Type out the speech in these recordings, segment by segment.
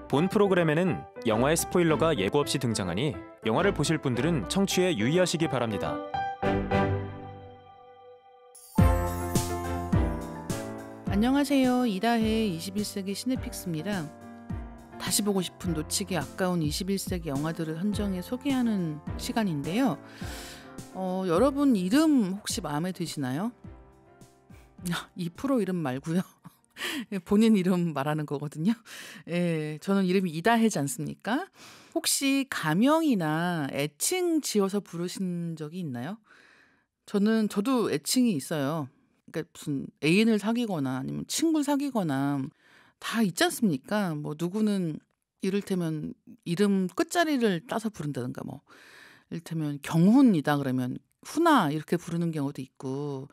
본 프로그램에는 영화의 스포일러가 예고 없이 등장하니 영화를 보실 분들은 청취에 유의하시기 바랍니다. 안녕하세요. 이다혜 21세기 시네픽스입니다. 다시 보고 싶은 놓치기 아까운 21세기 영화들을 선정해 소개하는 시간인데요. 여러분 이름 혹시 마음에 드시나요? 이 프로 이름 말고요. 본인 이름 말하는 거거든요. 예, 저는 이름이 이다혜지 않습니까? 혹시 가명이나 애칭 지어서 부르신 적이 있나요? 저도 애칭이 있어요. 그러니까 무슨 애인을 사귀거나 아니면 친구를 사귀거나 다 있지 않습니까? 뭐 누구는 이를테면 이름 끝자리를 따서 부른다든가 뭐 이를테면 경훈이다 그러면 훈아 이렇게 부르는 경우도 있고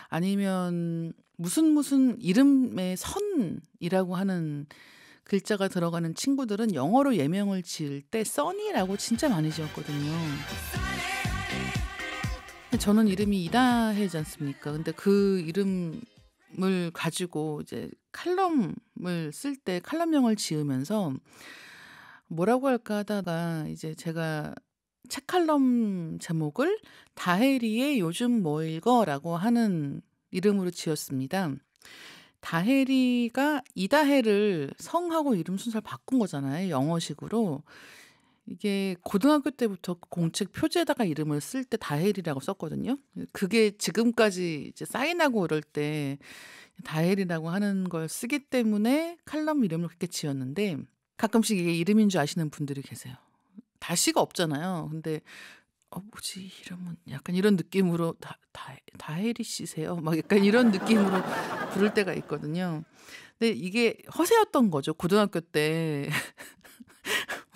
아니면 무슨 이름에 선이라고 하는 글자가 들어가는 친구들은 영어로 예명을 지을 때 써니라고 진짜 많이 지었거든요. 저는 이름이 이다혜지 않습니까? 근데 그 이름을 가지고 이제 칼럼을 쓸 때 칼럼명을 지으면서 뭐라고 할까 하다가 이제 제가 책 칼럼 제목을 다혜리의 요즘 뭐 읽어라고 하는 이름으로 지었습니다. 다혜리가 이다혜를 성하고 이름 순서를 바꾼 거잖아요. 영어식으로. 이게 고등학교 때부터 공책 표지에다가 이름을 쓸 때 다혜리라고 썼거든요. 그게 지금까지 이제 사인하고 그럴 때 다혜리라고 하는 걸 쓰기 때문에 칼럼 이름을 그렇게 지었는데 가끔씩 이게 이름인 줄 아시는 분들이 계세요. 다시가 없잖아요. 근데 뭐지 이름은 약간 이런 느낌으로 다혜리 씨세요? 막 약간 이런 느낌으로 부를 때가 있거든요. 근데 이게 허세였던 거죠. 고등학교 때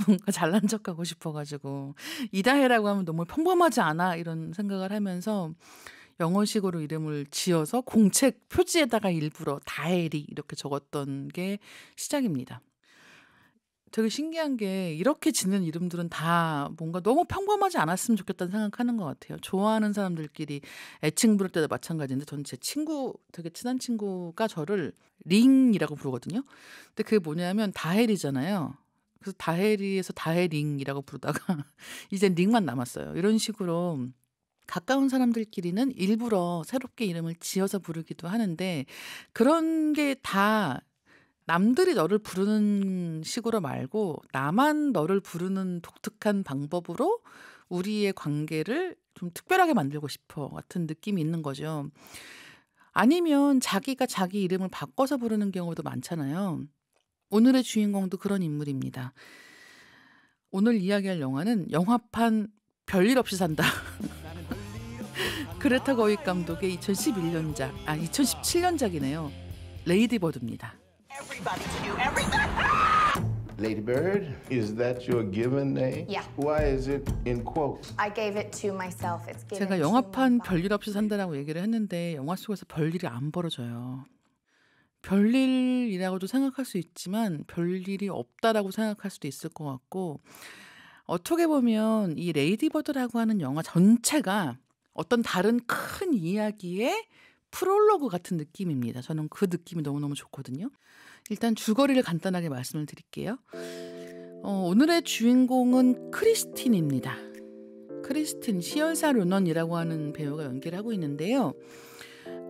뭔가 잘난 척하고 싶어가지고 이다혜라고 하면 너무 평범하지 않아 이런 생각을 하면서 영어식으로 이름을 지어서 공책 표지에다가 일부러 다혜리 이렇게 적었던 게 시작입니다. 되게 신기한 게 이렇게 짓는 이름들은 다 뭔가 너무 평범하지 않았으면 좋겠다는 생각하는 것 같아요. 좋아하는 사람들끼리 애칭 부를 때도 마찬가지인데 저는 제 친구 되게 친한 친구가 저를 링이라고 부르거든요. 근데 그게 뭐냐면 다혜리잖아요. 그래서 다혜리에서 다혜링이라고 부르다가 이제 링만 남았어요. 이런 식으로 가까운 사람들끼리는 일부러 새롭게 이름을 지어서 부르기도 하는데 그런 게 다 남들이 너를 부르는 식으로 말고 나만 너를 부르는 독특한 방법으로 우리의 관계를 좀 특별하게 만들고 싶어 같은 느낌이 있는 거죠. 아니면 자기가 자기 이름을 바꿔서 부르는 경우도 많잖아요. 오늘의 주인공도 그런 인물입니다. 오늘 이야기할 영화는 영화판 별일 없이 산다. 그레타 거윅 감독의 2017년작이네요. 레이디 버드입니다. Lady Bird, is that your given name? Yeah. Why is it in quotes? I gave it to myself. It's given 제가 to 영화판 me. 별일 없이 산다라고 얘기를 했는데 영화 속에서 별일이 안 벌어져요. 별일이라고도 생각할 수 있지만 별일이 없다라고 생각할 수도 있을 것 같고 어떻게 보면 이 레이디 버드라고 하는 영화 전체가 어떤 다른 큰 이야기의 프롤로그 같은 느낌입니다. 저는 그 느낌이 너무너무 좋거든요. 일단 줄거리를 간단하게 말씀을 드릴게요. 오늘의 주인공은 크리스틴입니다. 크리스틴, 시열사 료넌이라고 하는 배우가 연기를 하고 있는데요.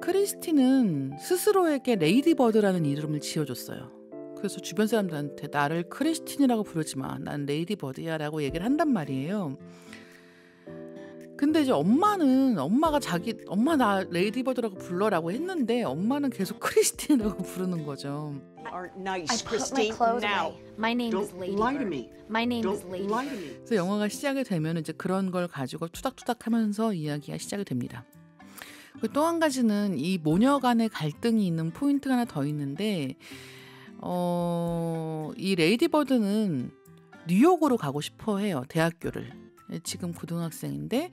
크리스틴은 스스로에게 레이디 버드라는 이름을 지어줬어요. 그래서 주변 사람들한테 나를 크리스틴이라고 부르지 마. 난 레이디 버드야 라고 얘기를 한단 말이에요. 근데 이제 엄마 나 레이디 버드라고 불러라고 했는데 엄마는 계속 크리스틴이라고 부르는 거죠. Aren't nice, I put my Christine. clothes Now, away. My name is don't Lady lie to Bird. me. My name is Don't Lady lie Bird. to me. 그래서 영화가 시작이 되면 이제 그런 걸 가지고 투닥투닥하면서 이야기가 시작이 됩니다. 또 한 가지는 이 모녀 간의 갈등이 있는 포인트가 하나 더 있는데 이 레이디 버드는 뉴욕으로 가고 싶어 해요. 대학교를. 지금 고등학생인데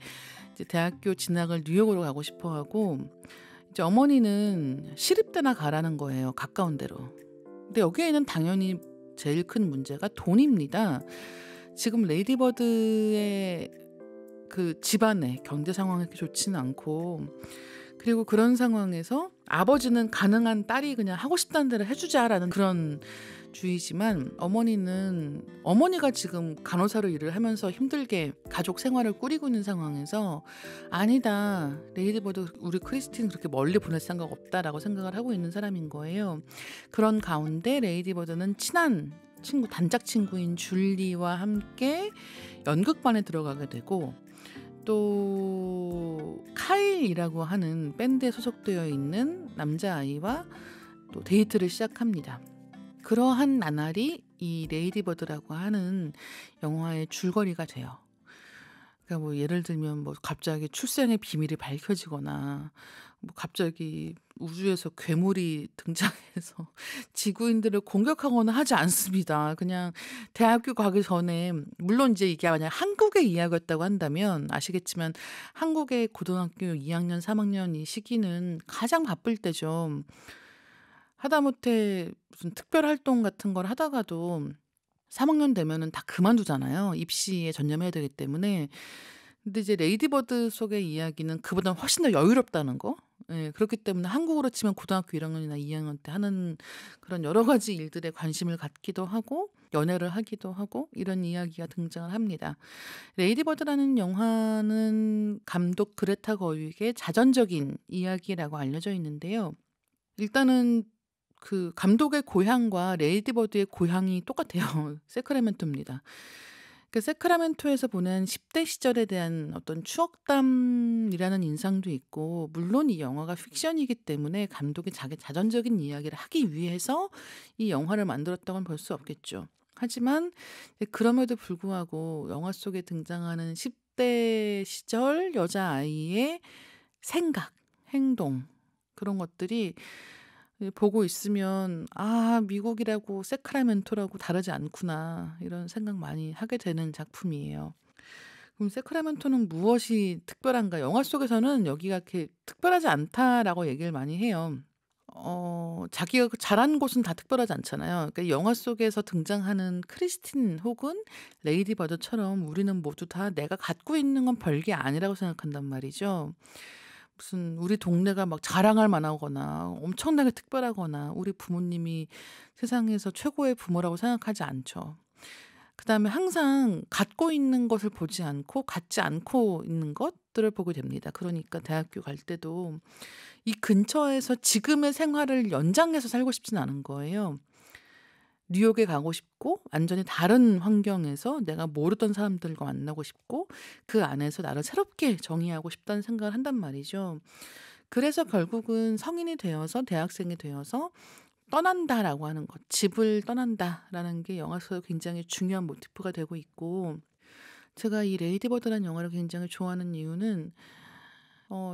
이제 대학교 진학을 뉴욕으로 가고 싶어 하고 이제 어머니는 시립대나 가라는 거예요. 가까운 데로. 근데 여기에는 당연히 제일 큰 문제가 돈입니다. 지금 레이디 버드의 그 집안의 경제 상황이 그렇게 좋지는 않고 그리고 그런 상황에서 아버지는 가능한 딸이 그냥 하고 싶다는 대로 해주자라는 그런 주의지만 어머니가 지금 간호사로 일을 하면서 힘들게 가족 생활을 꾸리고 있는 상황에서 아니다, 레이디버드 우리 크리스틴 그렇게 멀리 보낼 생각 없다라고 생각을 하고 있는 사람인 거예요. 그런 가운데 레이디버드는 친한 친구, 단짝 친구인 줄리와 함께 연극반에 들어가게 되고 또 카일이라고 하는 밴드에 소속되어 있는 남자아이와 또 데이트를 시작합니다. 그러한 나날이 이 레이디버드라고 하는 영화의 줄거리가 돼요. 그러니까 뭐 예를 들면 뭐 갑자기 출생의 비밀이 밝혀지거나 뭐 갑자기 우주에서 괴물이 등장해서 지구인들을 공격하거나 하지 않습니다. 그냥 대학교 가기 전에, 물론 이제 이게 만약 한국의 이야기였다고 한다면 아시겠지만 한국의 고등학교 2학년, 3학년 이 시기는 가장 바쁠 때죠. 하다못해 무슨 특별 활동 같은 걸 하다가도 3학년 되면은 다 그만두잖아요. 입시에 전념해야 되기 때문에. 근데 이제 레이디버드 속의 이야기는 그보다 훨씬 더 여유롭다는 거. 예, 그렇기 때문에 한국으로 치면 고등학교 1학년이나 2학년 때 하는 그런 여러 가지 일들에 관심을 갖기도 하고 연애를 하기도 하고 이런 이야기가 등장을 합니다. 레이디버드라는 영화는 감독 그레타 거윅의 자전적인 이야기라고 알려져 있는데요. 일단은 그 감독의 고향과 레이디버드의 고향이 똑같아요. 세크라멘토입니다. 그 세크라멘토에서 보낸 10대 시절에 대한 어떤 추억담이라는 인상도 있고, 물론 이 영화가 픽션이기 때문에 감독이 자기 자전적인 이야기를 하기 위해서 이 영화를 만들었다고는 볼 수 없겠죠. 하지만 그럼에도 불구하고 영화 속에 등장하는 10대 시절 여자아이의 생각, 행동, 그런 것들이 보고 있으면 미국이라고 세크라멘토라고 다르지 않구나, 이런 생각 많이 하게 되는 작품이에요. 그럼 세크라멘토는 무엇이 특별한가? 영화 속에서는 여기가 이렇게 특별하지 않다라고 얘기를 많이 해요. 자기가 자란 곳은 다 특별하지 않잖아요. 그러니까 영화 속에서 등장하는 크리스틴 혹은 레이디버드처럼 우리는 모두 다 내가 갖고 있는 건 별게 아니라고 생각한단 말이죠. 무슨 우리 동네가 막 자랑할 만하거나 엄청나게 특별하거나 우리 부모님이 세상에서 최고의 부모라고 생각하지 않죠. 그다음에 항상 갖고 있는 것을 보지 않고 갖지 않고 있는 것들을 보게 됩니다. 그러니까 대학교 갈 때도 이 근처에서 지금의 생활을 연장해서 살고 싶진 않은 거예요. 뉴욕에 가고 싶고 완전히 다른 환경에서 내가 모르던 사람들과 만나고 싶고 그 안에서 나를 새롭게 정의하고 싶다는 생각을 한단 말이죠. 그래서 결국은 성인이 되어서 대학생이 되어서 떠난다라고 하는 것, 집을 떠난다라는 게 영화 속에 굉장히 중요한 모티프가 되고 있고, 제가 이 레이디버드라는 영화를 굉장히 좋아하는 이유는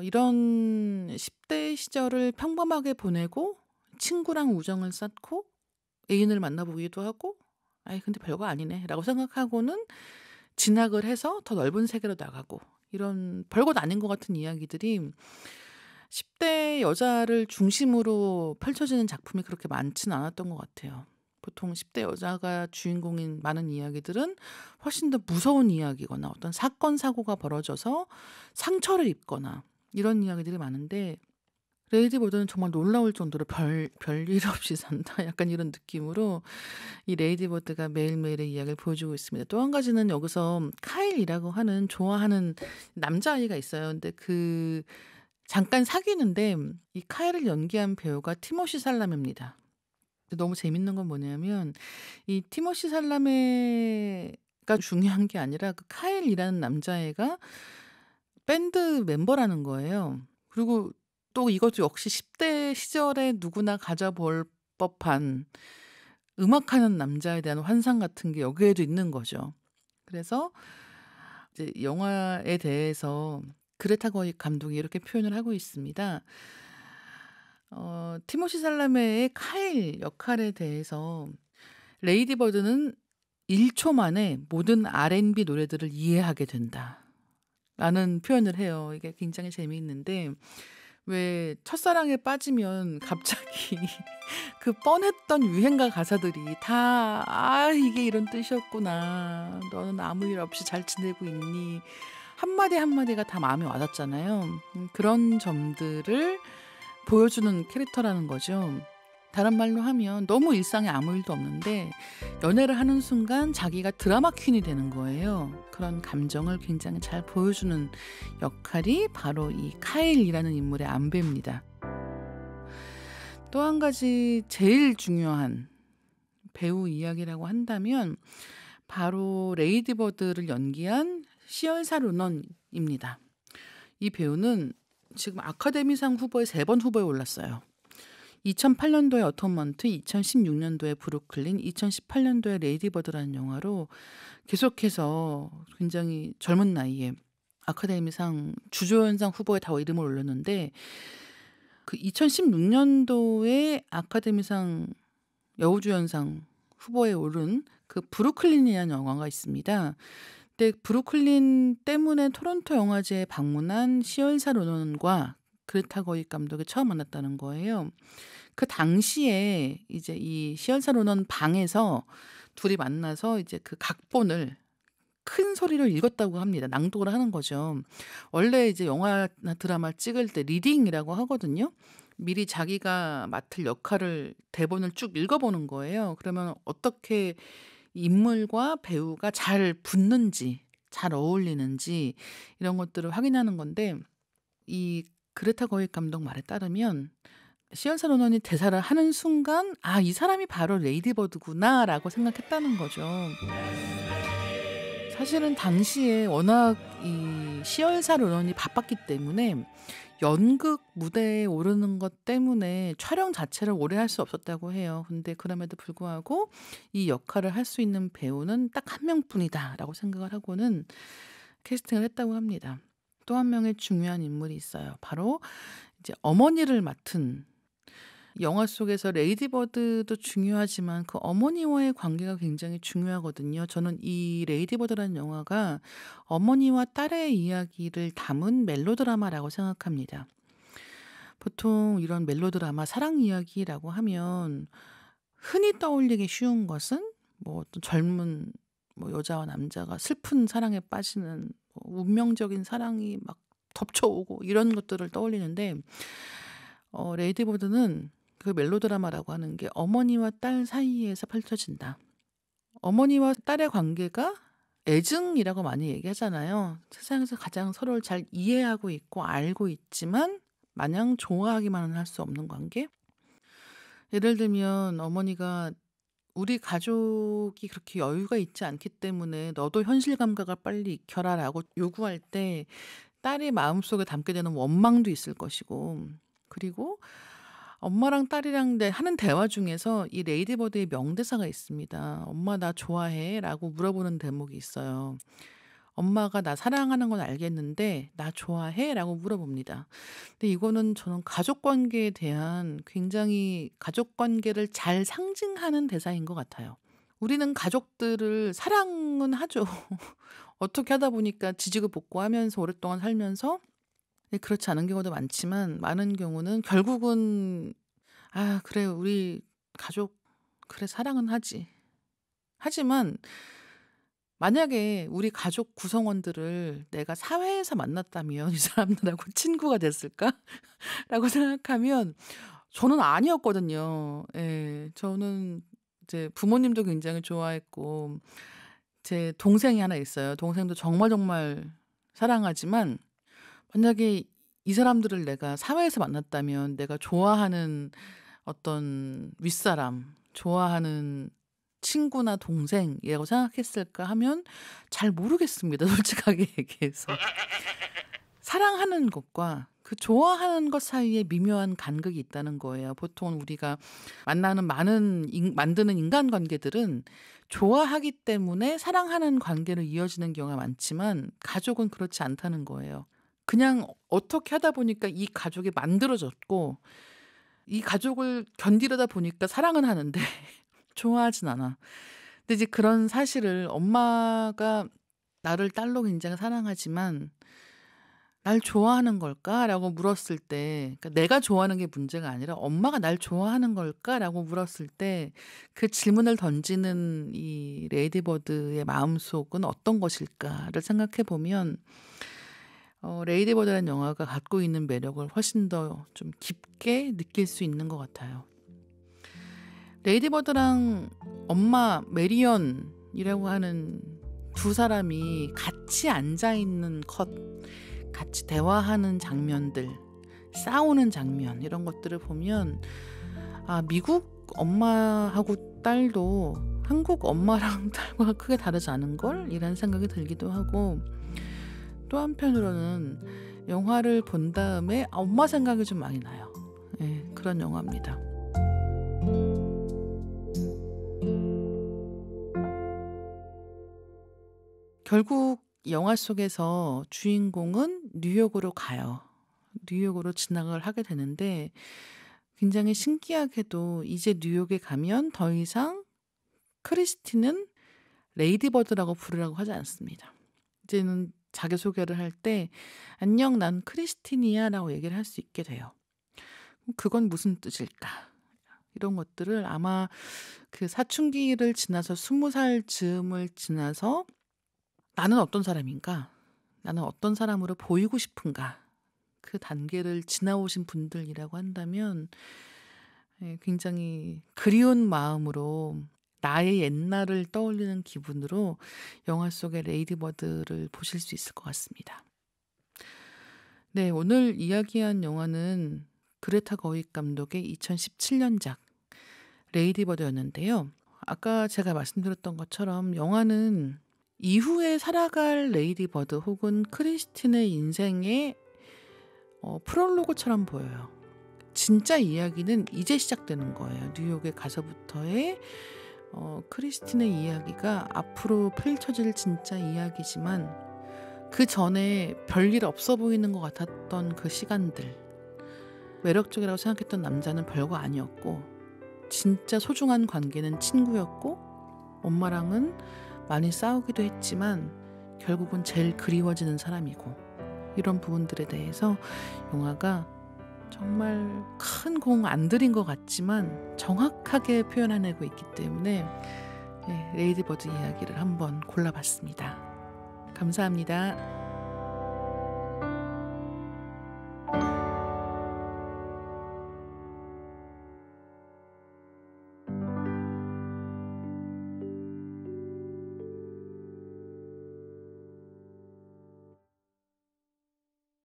이런 10대 시절을 평범하게 보내고 친구랑 우정을 쌓고 애인을 만나보기도 하고 근데 별거 아니네 라고 생각하고는 진학을 해서 더 넓은 세계로 나가고, 이런 별것 아닌 것 같은 이야기들이 10대 여자를 중심으로 펼쳐지는 작품이 그렇게 많지는 않았던 것 같아요. 보통 10대 여자가 주인공인 많은 이야기들은 훨씬 더 무서운 이야기거나 어떤 사건 사고가 벌어져서 상처를 입거나 이런 이야기들이 많은데, 레이디버드는 정말 놀라울 정도로 별일 없이 산다, 약간 이런 느낌으로 이 레이디버드가 매일매일의 이야기를 보여주고 있습니다. 또 한 가지는 여기서 카일이라고 하는 좋아하는 남자아이가 있어요. 근데 그 잠깐 사귀는데 이 카일을 연기한 배우가 티모시 살라메입니다. 너무 재밌는 건 뭐냐면 이 티모시 살라메가 중요한 게 아니라 그 카일이라는 남자애가 밴드 멤버라는 거예요. 그리고 또 이것도 역시 10대 시절에 누구나 가져볼 법한 음악하는 남자에 대한 환상 같은 게 여기에도 있는 거죠. 그래서 이제 영화에 대해서 그레타 거윅 감독이 이렇게 표현을 하고 있습니다. 티모시 살라메의 카일 역할에 대해서 레이디버드는 1초 만에 모든 R&B 노래들을 이해하게 된다 라는 표현을 해요. 이게 굉장히 재미있는데, 왜 첫사랑에 빠지면 갑자기 그 뻔했던 유행가 가사들이 다 이게 이런 뜻이었구나, 너는 아무 일 없이 잘 지내고 있니 한마디 한마디가 다 마음에 와닿잖아요. 그런 점들을 보여주는 캐릭터라는 거죠. 다른 말로 하면 너무 일상에 아무 일도 없는데 연애를 하는 순간 자기가 드라마 퀸이 되는 거예요. 그런 감정을 굉장히 잘 보여주는 역할이 바로 이 카일이라는 인물의 안배입니다. 또 한 가지 제일 중요한 배우 이야기라고 한다면 바로 레이디 버드를 연기한 시얼사 로넌입니다. 이 배우는 지금 아카데미상 후보에 3번 후보에 올랐어요. 2008년도에 어텀먼트, 2016년도에 브루클린, 2018년도에 레이디 버드라는 영화로 계속해서 굉장히 젊은 나이에 아카데미상 주조연상 후보에 다 이름을 올렸는데 그 2016년도에 아카데미상 여우주연상 후보에 오른 그 브루클린이라는 영화가 있습니다. 근데 브루클린 때문에 토론토 영화제에 방문한 시얼사 로넌과 그레타 거윅 감독이 처음 만났다는 거예요. 그 당시에 이제 이 시얼사 로넌 방에서 둘이 만나서 이제 그 각본을 큰 소리로 읽었다고 합니다. 낭독을 하는 거죠. 원래 이제 영화나 드라마 찍을 때 리딩이라고 하거든요. 미리 자기가 맡을 역할을 대본을 쭉 읽어보는 거예요. 그러면 어떻게 인물과 배우가 잘 붙는지, 잘 어울리는지 이런 것들을 확인하는 건데 이 그레타 거윅 감독 말에 따르면 시얼사 로넌이 대사를 하는 순간 아, 이 사람이 바로 레이디 버드구나라고 생각했다는 거죠. 사실은 당시에 워낙 이 시얼사 로넌이 바빴기 때문에 연극 무대에 오르는 것 때문에 촬영 자체를 오래 할 수 없었다고 해요. 근데 그럼에도 불구하고 이 역할을 할 수 있는 배우는 딱 한 명뿐이다라고 생각을 하고는 캐스팅을 했다고 합니다. 또 한 명의 중요한 인물이 있어요. 바로 이제 어머니를 맡은 영화 속에서 레이디 버드도 중요하지만 그 어머니와의 관계가 굉장히 중요하거든요. 저는 이 레이디 버드라는 영화가 어머니와 딸의 이야기를 담은 멜로드라마라고 생각합니다. 보통 이런 멜로드라마, 사랑 이야기라고 하면 흔히 떠올리기 쉬운 것은 뭐 어떤 젊은 여자와 남자가 슬픈 사랑에 빠지는 운명적인 사랑이 막 덮쳐오고 이런 것들을 떠올리는데 레이디 버드는 그 멜로드라마라고 하는 게 어머니와 딸 사이에서 펼쳐진다. 어머니와 딸의 관계가 애증이라고 많이 얘기하잖아요. 세상에서 가장 서로를 잘 이해하고 있고 알고 있지만 마냥 좋아하기만은 할 수 없는 관계. 예를 들면 어머니가 우리 가족이 그렇게 여유가 있지 않기 때문에 너도 현실 감각을 빨리 익혀라 라고 요구할 때 딸이 마음속에 담게 되는 원망도 있을 것이고 그리고 엄마랑 딸이랑 하는 대화 중에서 이 레이디 버드의 명대사가 있습니다. 엄마 나 좋아해? 라고 물어보는 대목이 있어요. 엄마가 나 사랑하는 건 알겠는데 나 좋아해? 라고 물어봅니다. 근데 이거는 저는 가족관계에 대한 굉장히 가족관계를 잘 상징하는 대사인 것 같아요. 우리는 가족들을 사랑은 하죠. 어떻게 하다 보니까 지지고 볶고 하면서 오랫동안 살면서 그렇지 않은 경우도 많지만 많은 경우는 결국은 아 그래 우리 가족 그래 사랑은 하지. 하지만 만약에 우리 가족 구성원들을 내가 사회에서 만났다면 이 사람들하고 친구가 됐을까? 라고 생각하면 저는 아니었거든요. 예, 저는 이제 부모님도 굉장히 좋아했고 제 동생이 하나 있어요. 동생도 정말 정말 사랑하지만 만약에 이 사람들을 내가 사회에서 만났다면 내가 좋아하는 어떤 윗사람, 좋아하는 친구나 동생이라고 생각했을까 하면 잘 모르겠습니다. 솔직하게 얘기해서. 사랑하는 것과 그 좋아하는 것 사이에 미묘한 간극이 있다는 거예요. 보통 우리가 만나는 만드는 인간관계들은 좋아하기 때문에 사랑하는 관계로 이어지는 경우가 많지만 가족은 그렇지 않다는 거예요. 그냥 어떻게 하다 보니까 이 가족이 만들어졌고 이 가족을 견디려다 보니까 사랑은 하는데 좋아하진 않아. 근데 이제 그런 사실을 엄마가 나를 딸로 굉장히 사랑하지만 날 좋아하는 걸까라고 물었을 때, 그러니까 내가 좋아하는 게 문제가 아니라 엄마가 날 좋아하는 걸까라고 물었을 때 그 질문을 던지는 이 레이디버드의 마음속은 어떤 것일까를 생각해 보면 레이디버드라는 영화가 갖고 있는 매력을 훨씬 더 좀 깊게 느낄 수 있는 것 같아요. 레이디버드랑 엄마 메리언이라고 하는 두 사람이 같이 앉아있는 컷, 같이 대화하는 장면들, 싸우는 장면 이런 것들을 보면 미국 엄마하고 딸도 한국 엄마랑 딸과 크게 다르지 않은 걸? 이런 생각이 들기도 하고, 또 한편으로는 영화를 본 다음에 엄마 생각이 좀 많이 나요. 그런 영화입니다. 결국 영화 속에서 주인공은 뉴욕으로 가요. 뉴욕으로 진학을 하게 되는데 굉장히 신기하게도 이제 뉴욕에 가면 더 이상 크리스티는 레이디버드라고 부르라고 하지 않습니다. 이제는 자기소개를 할 때 안녕 난 크리스틴이야 라고 얘기를 할 수 있게 돼요. 그건 무슨 뜻일까? 이런 것들을 아마 그 사춘기를 지나서 20살 즈음을 지나서 나는 어떤 사람인가? 나는 어떤 사람으로 보이고 싶은가? 그 단계를 지나오신 분들이라고 한다면 굉장히 그리운 마음으로 나의 옛날을 떠올리는 기분으로 영화 속의 레이디버드를 보실 수 있을 것 같습니다. 네, 오늘 이야기한 영화는 그레타 거윅 감독의 2017년작 레이디버드였는데요. 아까 제가 말씀드렸던 것처럼 영화는 이후에 살아갈 레이디버드 혹은 크리스틴의 인생의 프롤로그처럼 보여요. 진짜 이야기는 이제 시작되는 거예요. 뉴욕에 가서부터의 크리스틴의 이야기가 앞으로 펼쳐질 진짜 이야기지만 그 전에 별일 없어 보이는 것 같았던 그 시간들, 매력적이라고 생각했던 남자는 별거 아니었고 진짜 소중한 관계는 친구였고 엄마랑은 많이 싸우기도 했지만 결국은 제일 그리워지는 사람이고, 이런 부분들에 대해서 영화가 정말 큰 공 안 들인 것 같지만 정확하게 표현해내고 있기 때문에 레이디버드 이야기를 한번 골라봤습니다. 감사합니다.